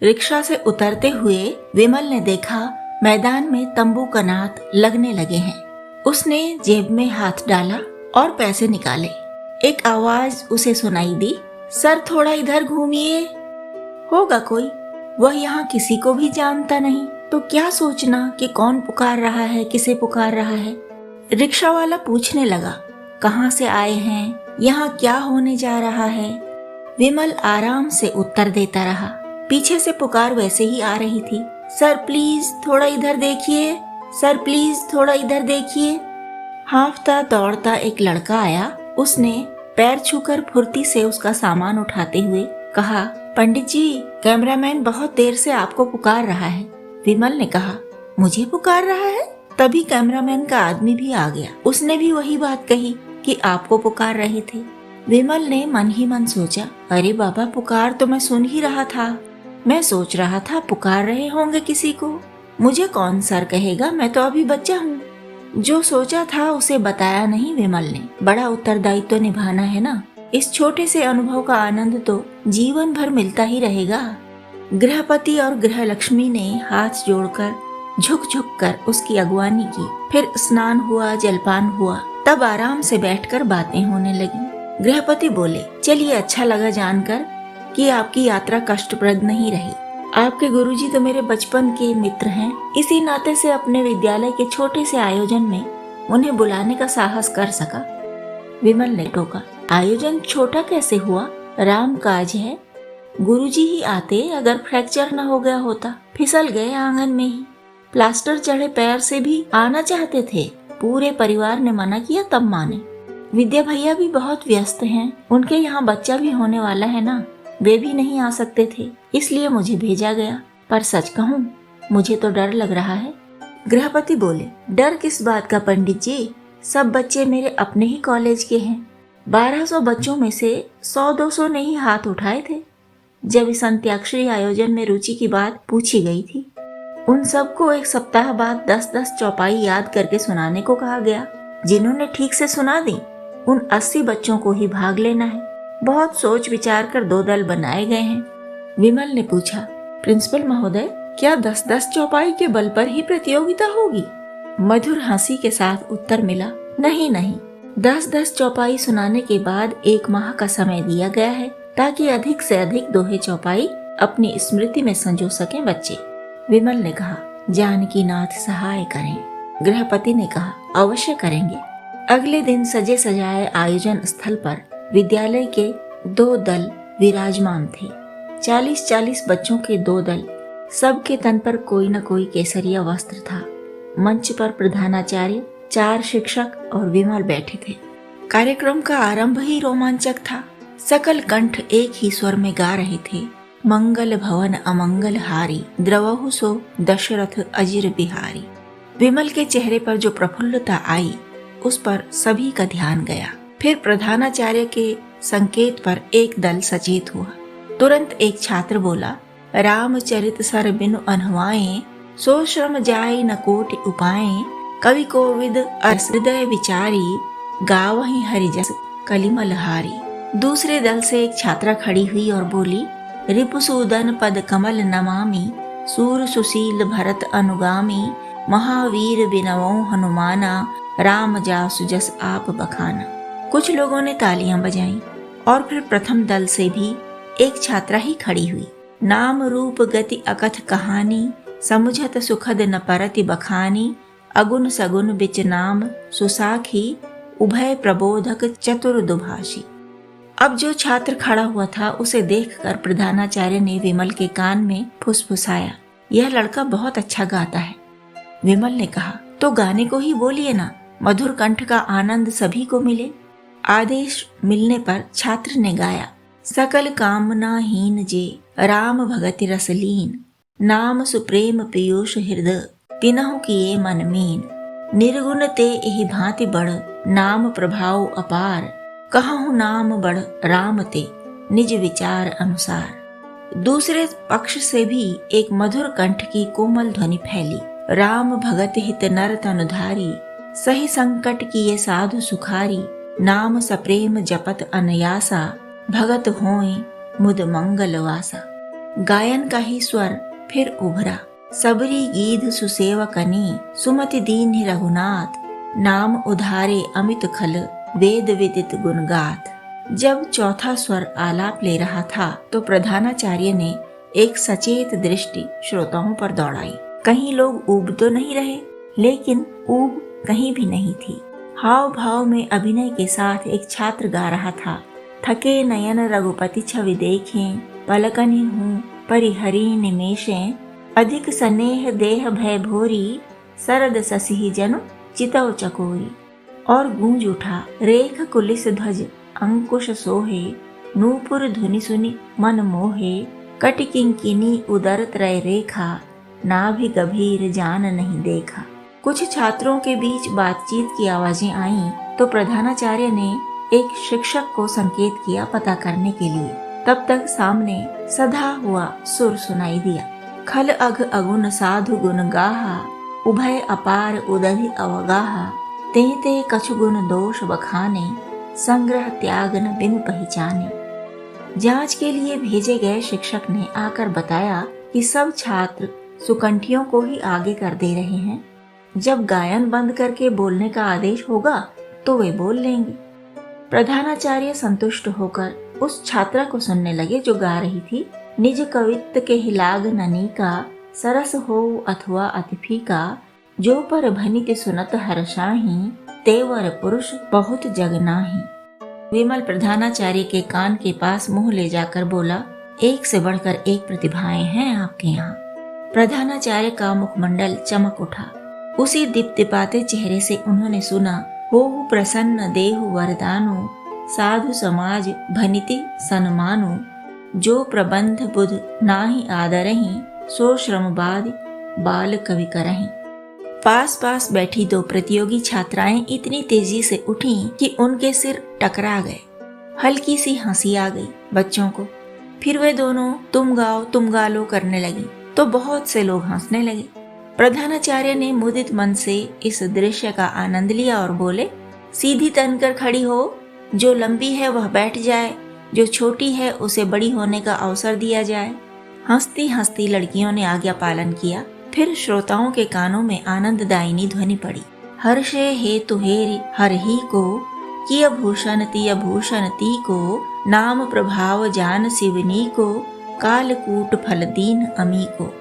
Rickshaw से उतरते हुए विमल ने देखा मैदान में तंबू कनात लगने लगे हैं। उसने जेब में हाथ डाला और पैसे निकाले। एक आवाज उसे सुनाई दी, सर थोड़ा इधर घूमिए। होगा कोई, वह यहाँ किसी को भी जानता नहीं, तो क्या सोचना कि कौन पुकार रहा है, किसे पुकार रहा है। रिक्शा वाला पूछने लगा, कहाँ से आए हैं, यहाँ क्या होने जा रहा है। विमल आराम से उत्तर देता रहा। पीछे से पुकार वैसे ही आ रही थी, सर प्लीज थोड़ा इधर देखिए, सर प्लीज थोड़ा इधर देखिए। हांफता दौड़ता एक लड़का आया। उसने पैर छूकर फुर्ती से उसका सामान उठाते हुए कहा, पंडित जी, कैमरामैन बहुत देर से आपको पुकार रहा है। विमल ने कहा, मुझे पुकार रहा है? तभी कैमरामैन का आदमी भी आ गया। उसने भी वही बात कही कि आपको पुकार रहे थे। विमल ने मन ही मन सोचा, अरे बाबा, पुकार तो मैं सुन ही रहा था। मैं सोच रहा था पुकार रहे होंगे किसी को। मुझे कौन सर कहेगा, मैं तो अभी बच्चा हूँ। जो सोचा था उसे बताया नहीं विमल ने। बड़ा उत्तरदायित्व तो निभाना है ना। इस छोटे से अनुभव का आनंद तो जीवन भर मिलता ही रहेगा। गृहपति और गृहलक्ष्मी ने हाथ जोड़कर झुक झुक कर उसकी अगवानी की। फिर स्नान हुआ, जलपान हुआ, तब आराम से बैठकर बातें होने लगी। गृहपति बोले, चलिए, अच्छा लगा जानकर कि आपकी यात्रा कष्टप्रद नहीं रही। आपके गुरुजी तो मेरे बचपन के मित्र हैं। इसी नाते से अपने विद्यालय के छोटे से आयोजन में उन्हें बुलाने का साहस कर सका। विमल ने टोका, आयोजन छोटा कैसे हुआ? राम काज है। गुरुजी ही आते अगर फ्रैक्चर न हो गया होता। फिसल गए आंगन में ही। प्लास्टर चढ़े पैर से भी आना चाहते थे। पूरे परिवार ने मना किया तब माने। विद्या भैया भी बहुत व्यस्त हैं। उनके यहाँ बच्चा भी होने वाला है ना। वे भी नहीं आ सकते थे, इसलिए मुझे भेजा गया। पर सच कहूँ, मुझे तो डर लग रहा है। गृहपति बोले, डर किस बात का पंडित जी? सब बच्चे मेरे अपने ही कॉलेज के हैं। 1200 बच्चों में से 100-200 ने ही हाथ उठाए थे जब इस अंत्याक्षरी आयोजन में रुचि की बात पूछी गई थी। उन सबको एक सप्ताह बाद 10-10 चौपाई याद करके सुनाने को कहा गया। जिन्होंने ठीक से सुना दी, उन 80 बच्चों को ही भाग लेना है। बहुत सोच विचार कर 2 दल बनाए गए हैं। विमल ने पूछा, प्रिंसिपल महोदय, क्या 10-10 चौपाई के बल पर ही प्रतियोगिता होगी? मधुर हंसी के साथ उत्तर मिला, नहीं नहीं, 10-10 चौपाई सुनाने के बाद 1 माह का समय दिया गया है, ताकि अधिक से अधिक दोहे चौपाई अपनी स्मृति में संजो सकें बच्चे। विमल ने कहा, जानकी नाथ सहाय करें। गृहपति ने कहा, अवश्य करेंगे। अगले दिन सजे सजाए आयोजन स्थल पर विद्यालय के 2 दल विराजमान थे। 40-40 बच्चों के 2 दल। सबके तन पर कोई न कोई केसरिया वस्त्र था। मंच पर प्रधानाचार्य, 4 शिक्षक और विमल बैठे थे। कार्यक्रम का आरंभ ही रोमांचक था। सकल कंठ एक ही स्वर में गा रहे थे, मंगल भवन अमंगल हारी, द्रवहु सो दशरथ अजिर बिहारी। विमल के चेहरे पर जो प्रफुल्लता आई, उस पर सभी का ध्यान गया। फिर प्रधानाचार्य के संकेत पर एक दल सचेत हुआ। तुरंत एक छात्र बोला, रामचरित सर बिनु अनहुआए, सो श्रम जाय न कोटि उपाय, कवि कोविद अस हृदय विचारी, गावहि हरिजस कलिमलहारी। दूसरे दल से एक छात्रा खड़ी हुई और बोली, रिपुसूदन पद कमल नमामि, सूर सुशील भरत अनुगामी, महावीर बिनवो हनुमाना, राम जासु जस आप बखाना। कुछ लोगों ने तालियां बजाईं और फिर प्रथम दल से भी एक छात्रा ही खड़ी हुई। नाम रूप गति अकथ कहानी, समुझत सुखद न परति बखानी, अगुन सगुन बिच नाम सुसाखी, उभय प्रबोधक चतुर दुभाषी। अब जो छात्र खड़ा हुआ था उसे देखकर प्रधानाचार्य ने विमल के कान में फुसफुसाया, यह लड़का बहुत अच्छा गाता है। विमल ने कहा, तो गाने को ही बोलिए ना, मधुर कंठ का आनंद सभी को मिले। आदेश मिलने पर छात्र ने गाया, सकल कामनाहीन जे, राम भगति रसलीन, नाम सुप्रेम पीयूष हृदय, तिनहु किए मन मीन, निर्गुण ते एहि भांति बढ़, नाम प्रभाव अपार, कहूँ नाम बढ़ राम ते, निज विचार अनुसार। दूसरे पक्ष से भी एक मधुर कंठ की कोमल ध्वनि फैली, राम भगत हित नर तनुधारी, सही संकट किए साधु सुखारी, नाम सप्रेम जपत अनयासा, भगत होए मुद मंगल वासा। गायन का ही स्वर फिर उभरा। सबरी गीध सुसेवकनी सुमति दीन रघुनाथ, नाम उधारे अमित खल वेद विदित गुण गाथ। जब चौथा स्वर आलाप ले रहा था तो प्रधानाचार्य ने एक सचेत दृष्टि श्रोताओं पर दौड़ाई। कहीं लोग ऊब तो नहीं रहे, लेकिन ऊब कहीं भी नहीं थी। हाव भाव में अभिनय के साथ एक छात्र गा रहा था। थके नयन रघुपति छवि देखें, पलकनि हूँ परिहरी निमेषें, अधिक स्नेह देह भय भोरी, सरद ससिहि जनु चितव चकोरी। और गूंज उठा रेख कुलिस ध्वज अंकुश सोहे, नूपुर धुनि सुनि मन मोहे, कटि किंकिनी उदर त्रय रेखा, नाभि गभीर जान नहीं देखा। कुछ छात्रों के बीच बातचीत की आवाजें आईं तो प्रधानाचार्य ने एक शिक्षक को संकेत किया पता करने के लिए। तब तक सामने सधा हुआ सुर सुनाई दिया। खल अघ अगुन साधु गुण गाहा, उभय अपार उदधि अवगाहा, ते ते कछु गुण दोष बखाने, संग्रह त्याग न बिनु पहचाने। जांच के लिए भेजे गए शिक्षक ने आकर बताया कि सब छात्र सुकंठियों को ही आगे कर दे रहे हैं। जब गायन बंद करके बोलने का आदेश होगा तो वे बोल लेंगे। प्रधानाचार्य संतुष्ट होकर उस छात्रा को सुनने लगे जो गा रही थी। निज कवित्त के हिलाग ननी का, सरस हो अथवा अतिफी का, जो पर भनित सुनत हर्षाही, तेवर पुरुष बहुत जग नाही। विमल प्रधानाचार्य के कान के पास मुंह ले जाकर बोला, एक से बढ़कर एक प्रतिभाएं हैं आपके यहाँ। प्रधानाचार्य का मुखमंडल चमक उठा। उसी दीप्तिपाते चेहरे से उन्होंने सुना, होहु प्रसन्न देहु वरदानु, साधु समाज भनिति सन्मानु, जो प्रबंध बुध नाहि आदरहि, सो श्रमबाद बाल कवि करहि। पास पास बैठी दो प्रतियोगी छात्राएं इतनी तेजी से उठीं कि उनके सिर टकरा गए। हल्की सी हंसी आ गई बच्चों को। फिर वे दोनों तुम गाओ तुम गा लो करने लगी तो बहुत से लोग हंसने लगे। प्रधानाचार्य ने मुदित मन से इस दृश्य का आनंद लिया और बोले, सीधी तनकर खड़ी हो, जो लंबी है वह बैठ जाए, जो छोटी है उसे बड़ी होने का अवसर दिया जाए। हंसती हंसती लड़कियों ने आज्ञा पालन किया। फिर श्रोताओं के कानों में आनंददायिनी ध्वनि पड़ी, हर्षे हेतु हेरि हर ही को, किय भूषण तिय भूषण ती को, नाम प्रभाव जान शिवनी को, कालकूट फल दीन अमी को।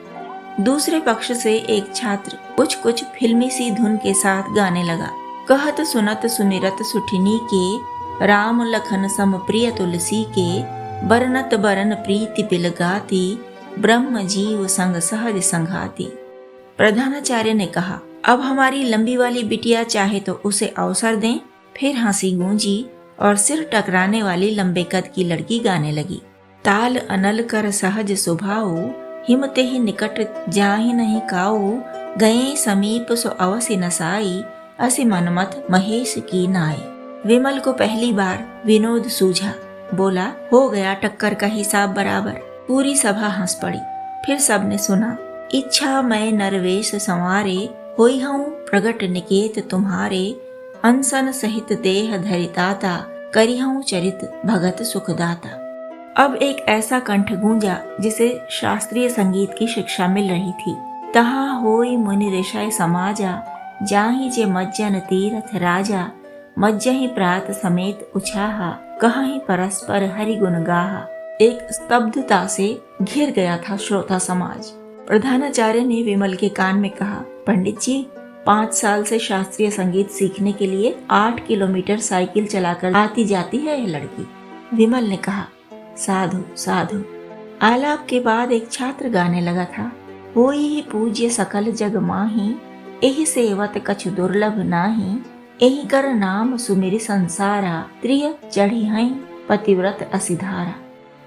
दूसरे पक्ष से एक छात्र कुछ फिल्मी सी धुन के साथ गाने लगा, कहत सुनत सुनिरत सुठिनी के, राम लखन सम प्रिय तुलसी के, बरनत बरन प्रीति पिलगाती, ब्रह्म जीव संग सहज संघाती। प्रधानाचार्य ने कहा, अब हमारी लंबी वाली बिटिया चाहे तो उसे अवसर दें। फिर हंसी गूंजी और सिर टकराने वाली लंबे कद की लड़की गाने लगी, ताल अनल कर सहज सुभाऊ, हिमते ही निकट जाहि नहीं काऊ, गए समीप सो अवसि नसाई, असि मनमत महेश की नाई। विमल को पहली बार विनोद सूझा। बोला, हो गया टक्कर का हिसाब बराबर। पूरी सभा हंस पड़ी। फिर सबने सुना, इच्छा मैं नरवेश संवारे, होई हूँ प्रगट निकेत तुम्हारे, अनसन सहित देह धरिताता, करी हूँ चरित भगत सुखदाता। अब एक ऐसा कंठ गूंजा जिसे शास्त्रीय संगीत की शिक्षा मिल रही थी। तहाँ होई मुनि ऋषय समाजा, जाहि जे मज्जन तीरथ राजा, मज्जहि प्रात समेत उछाहा, कहीं परस्पर हरि गुण गाहा। एक स्तब्धता से घिर गया था श्रोता समाज। प्रधानाचार्य ने विमल के कान में कहा, पंडित जी, 5 साल से शास्त्रीय संगीत सीखने के लिए 8 किलोमीटर साइकिल चलाकर आती जाती है यह लड़की। विमल ने कहा, साधु साधु। आलाप के बाद एक छात्र गाने लगा था, होई ही पूज्य सकल जग माही, एहि सेवत कछु दुर्लभ नाही, एहि कर नाम सुमिरि संसारा, त्रिय चढ़ी हई पतिव्रत असिधारा।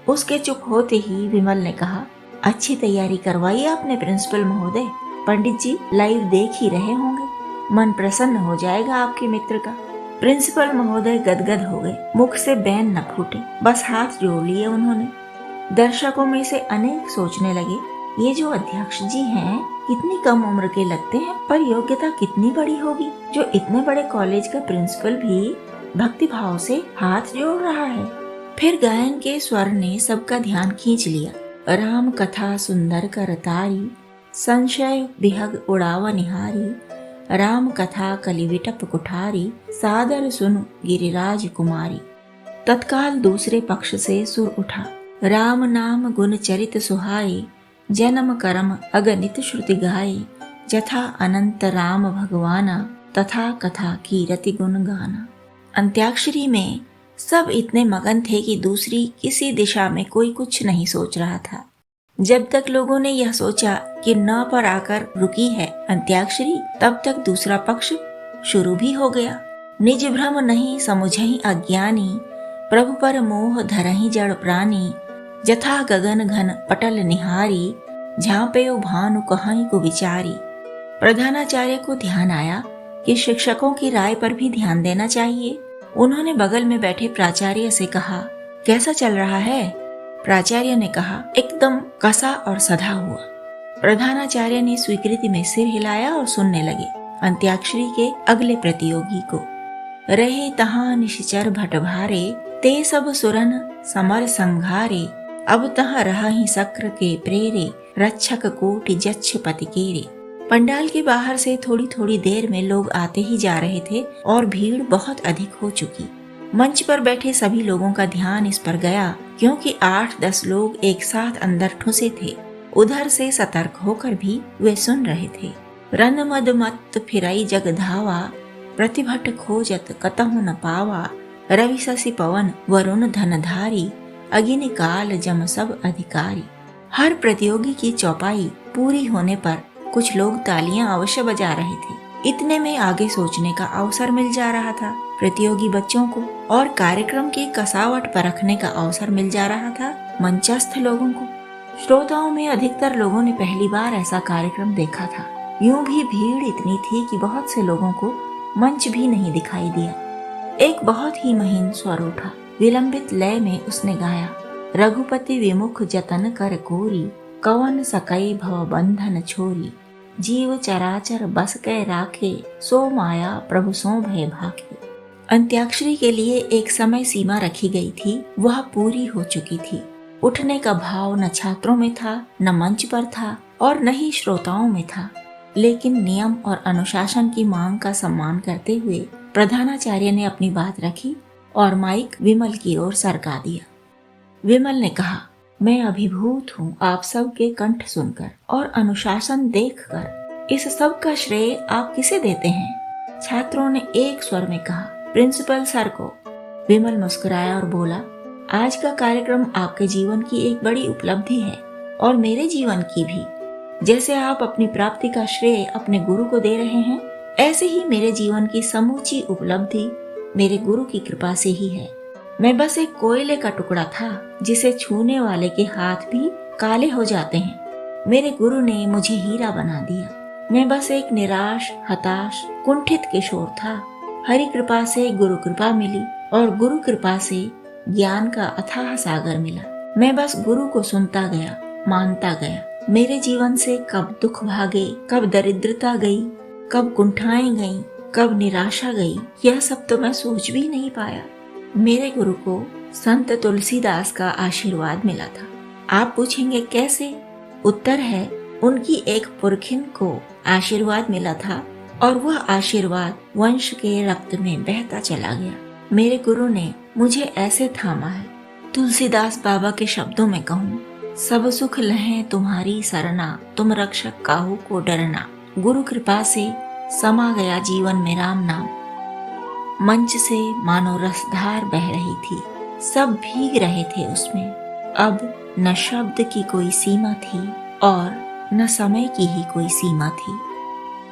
उसके चुप होते ही विमल ने कहा, अच्छी तैयारी करवाई आपने प्रिंसिपल महोदय। पंडित जी लाइव देख ही रहे होंगे, मन प्रसन्न हो जाएगा आपके मित्र का। प्रिंसिपल महोदय गदगद हो गए, मुख से बैन न फूटे, बस हाथ जोड़ लिए उन्होंने। दर्शकों में से अनेक सोचने लगे, ये जो अध्यक्ष जी हैं कितनी कम उम्र के लगते हैं, पर योग्यता कितनी बड़ी होगी, जो इतने बड़े कॉलेज का प्रिंसिपल भी भक्ति भाव से हाथ जोड़ रहा है। फिर गायन के स्वर ने सबका ध्यान खींच लिया। राम कथा सुंदर कर तारी, संशय विहग उड़ाव निहारी। राम कथा कलि विटप कुठारी, सादर सुन गिरिराज कुमारी। तत्काल दूसरे पक्ष से सुर उठा, राम नाम गुण चरित सुहाए, जन्म कर्म अगणित श्रुति गाए। जथा अनंत राम भगवाना, तथा कथा कीरति गुण गाना। अंत्याक्षरी में सब इतने मगन थे कि दूसरी किसी दिशा में कोई कुछ नहीं सोच रहा था। जब तक लोगों ने यह सोचा कि न पर आकर रुकी है अंत्याक्षरी, तब तक दूसरा पक्ष शुरू भी हो गया। निज भ्रम नहीं समुझहि अज्ञानी, प्रभु पर मोह धरहि जड़ प्राणी। जथा गगन घन पटल निहारी, झांपे भानु कहाई को विचारी। प्रधानाचार्य को ध्यान आया कि शिक्षकों की राय पर भी ध्यान देना चाहिए। उन्होंने बगल में बैठे प्राचार्य से कहा, कैसा चल रहा है? प्राचार्य ने कहा, एकदम कसा और सधा हुआ। प्रधानाचार्य ने स्वीकृति में सिर हिलाया और सुनने लगे अंत्याक्षरी के अगले प्रतियोगी को। रहे तहां निश्चर भट भारे, ते सब सुरन समर संघारे। अब तहां रहा सक्र के प्रेरे, रक्षक कोटि जच्छ पति केरे। पंडाल के बाहर से थोड़ी थोड़ी देर में लोग आते ही जा रहे थे और भीड़ बहुत अधिक हो चुकी। मंच पर बैठे सभी लोगों का ध्यान इस पर गया, क्योंकि 8-10 लोग एक साथ अंदर ठुसे थे। उधर से सतर्क होकर भी वे सुन रहे थे। रन मद मत फिरई जग धावा, प्रतिभट खोजत कतहु न पावा। रवि शशि पवन वरुण धनधारी, अगिनि काल जम सब अधिकारी। हर प्रतियोगी की चौपाई पूरी होने पर कुछ लोग तालियां अवश्य बजा रहे थे। इतने में आगे सोचने का अवसर मिल जा रहा था प्रतियोगी बच्चों को, और कार्यक्रम की कसावट परखने का अवसर मिल जा रहा था मंचस्थ लोगों को। श्रोताओं में अधिकतर लोगों ने पहली बार ऐसा कार्यक्रम देखा था। यूं भी भीड़ इतनी थी कि बहुत से लोगों को मंच भी नहीं दिखाई दिया। एक बहुत ही महीन स्वर उठा। विलंबित लय में उसने गाया, रघुपति विमुख जतन कर कोरी, कवन सकई भव बंधन छोरी। जीव चराचर बस कै राखे, सो माया प्रभु सो भय भाखे। अंत्याक्षरी के लिए एक समय सीमा रखी गई थी, वह पूरी हो चुकी थी। उठने का भाव न छात्रों में था, न मंच पर था और न ही श्रोताओं में था। लेकिन नियम और अनुशासन की मांग का सम्मान करते हुए प्रधानाचार्य ने अपनी बात रखी और माइक विमल की ओर सरका दिया। विमल ने कहा, मैं अभिभूत हूँ आप सब के कंठ सुनकर और अनुशासन देखकर। इस सब का श्रेय आप किसे देते हैं? छात्रों ने एक स्वर में कहा, प्रिंसिपल सर को। विमल मुस्कुराया और बोला, आज का कार्यक्रम आपके जीवन की एक बड़ी उपलब्धि है और मेरे जीवन की भी। जैसे आप अपनी प्राप्ति का श्रेय अपने गुरु को दे रहे हैं, ऐसे ही मेरे जीवन की समूची उपलब्धि मेरे गुरु की कृपा से ही है। मैं बस एक कोयले का टुकड़ा था जिसे छूने वाले के हाथ भी काले हो जाते हैं। मेरे गुरु ने मुझे हीरा बना दिया। मैं बस एक निराश, हताश, कुंठित किशोर था। हरि कृपा से गुरु कृपा मिली और गुरु कृपा से ज्ञान का अथाह सागर मिला। मैं बस गुरु को सुनता गया, मानता गया। मेरे जीवन से कब दुख भागे, कब दरिद्रता गई, कब कुंठाएं गईं, कब निराशा गई, यह सब तो मैं सोच भी नहीं पाया। मेरे गुरु को संत तुलसीदास का आशीर्वाद मिला था। आप पूछेंगे कैसे? उत्तर है, उनकी एक पुरखिन को आशीर्वाद मिला था और वह आशीर्वाद वंश के रक्त में बहता चला गया। मेरे गुरु ने मुझे ऐसे थामा है। तुलसीदास बाबा के शब्दों में कहूँ, सब सुख लहें तुम्हारी सरना, तुम रक्षक काहू को डरना। गुरु कृपा से समा गया जीवन में राम नाम। मंच से मानो रसधार बह रही थी, सब भीग रहे थे उसमें। अब न शब्द की कोई सीमा थी और न समय की ही कोई सीमा थी।